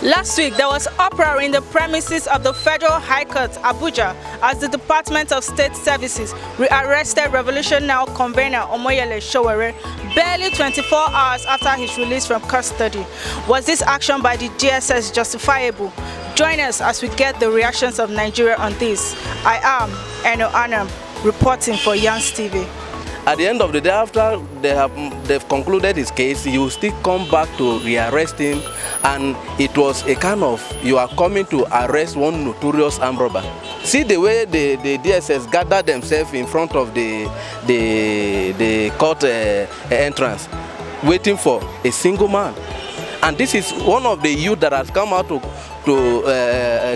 Last week, there was uproar in the premises of the Federal High Court, Abuja, as the Department of State Services rearrested Revolution Now convener Omoyele Sowore barely 24 hours after his release from custody. Was this action by the DSS justifiable? Join us as we get the reactions of Nigeria on this. I am Eno Anam, reporting for YANS TV. At the end of the day, after they've concluded his case, he will still come back to rearrest him, and it was a kind of, you are coming to arrest one notorious armed robber. See the way the DSS gathered themselves in front of the court entrance, waiting for a single man. And this is one of the youth that has come out to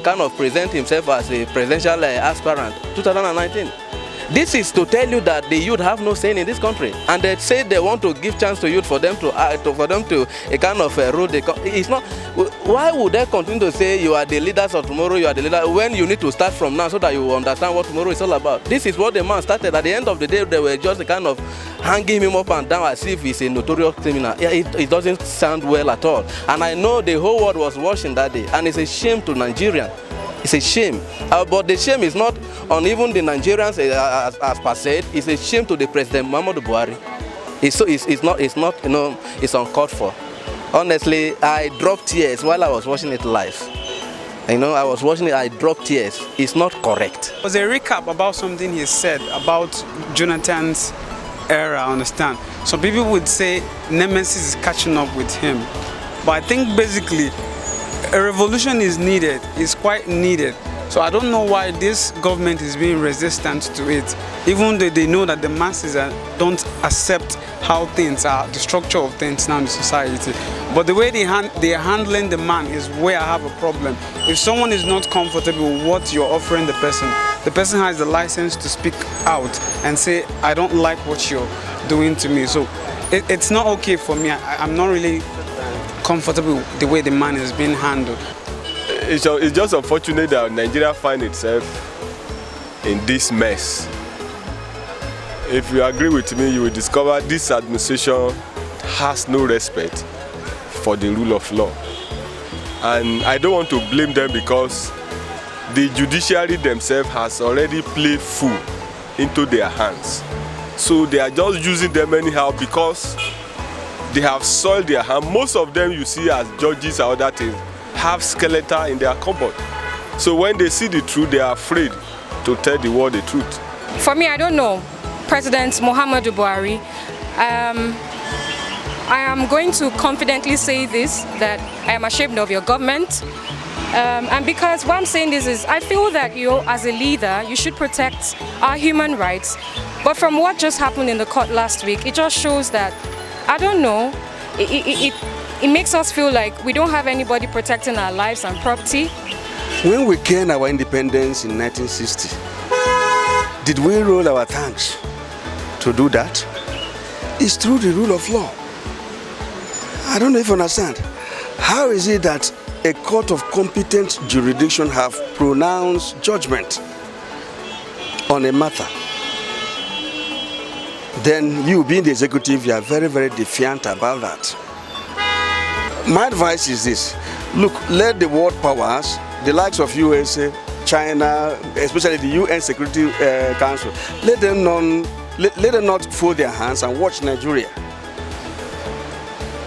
kind of present himself as a presidential aspirant 2019. This is to tell you that the youth have no say in this country, and they say they want to give chance to youth for them to a kind of rule. It's not. Why would they continue to say you are the leaders of tomorrow, you are the leader, when you need to start from now so that you understand what tomorrow is all about? This is what the man started. At the end of the day, they were just a kind of hanging him up and down as if he's a notorious criminal. Yeah, it doesn't sound well at all. And I know the whole world was watching that day, and it's a shame to Nigerians. It's a shame, but the shame is not on even the Nigerians as per se. It's a shame to the President Muhammadu Buhari. It's not, you know, it's uncalled for. Honestly, I dropped tears while I was watching it live. You know, I was watching it, I dropped tears. It's not correct. It was a recap about something he said about Jonathan's era, I understand. Some people would say Nemesis is catching up with him, but I think basically a revolution is needed, it's quite needed. So I don't know why this government is being resistant to it, even though they know that the masses don't accept how things are, the structure of things now in society. But the way they are handling the man is where I have a problem. If someone is not comfortable with what you're offering the person has the license to speak out and say, I don't like what you're doing to me. So it's not okay for me. I'm not really comfortable with the way the man is being handled. It's just unfortunate that Nigeria finds itself in this mess. If you agree with me, you will discover this administration has no respect for the rule of law. And I don't want to blame them because the judiciary themselves has already played fool into their hands. So they are just using them anyhow because they have soiled their hand. Most of them you see as judges or other things have skeleton in their cupboard. So when they see the truth, they are afraid to tell the world the truth. For me, I don't know. President Muhammadu Buhari, I am going to confidently say this, that I am ashamed of your government. And because why I'm saying this is, I feel that you, as a leader, you should protect our human rights. But from what just happened in the court last week, it just shows that, I don't know, it makes us feel like we don't have anybody protecting our lives and property. When we gained our independence in 1960, did we roll our thanks to do that? It's through the rule of law. I don't know if you understand. How is it that a court of competent jurisdiction have pronounced judgment on a matter? Then you, being the executive, you are very, very defiant about that. My advice is this: look, let the world powers, the likes of USA, China, especially the UN Security Council, let them not fold their hands and watch Nigeria.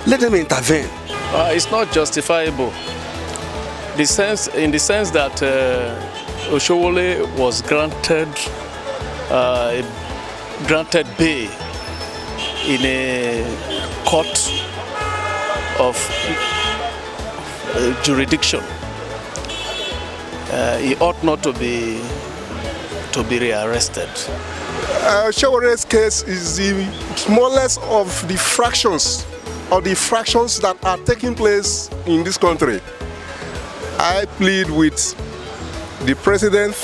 Let them intervene. It's not justifiable. In the sense that Oshowole was granted bail in a court of jurisdiction. He ought not to be rearrested. Sowore's case is the smallest of the fractions that are taking place in this country. I plead with the president.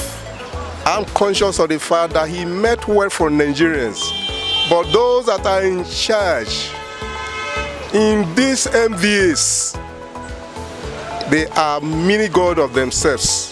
I'm conscious of the fact that he meant well for Nigerians, but those that are in charge in these MVAs, they are mini-god of themselves.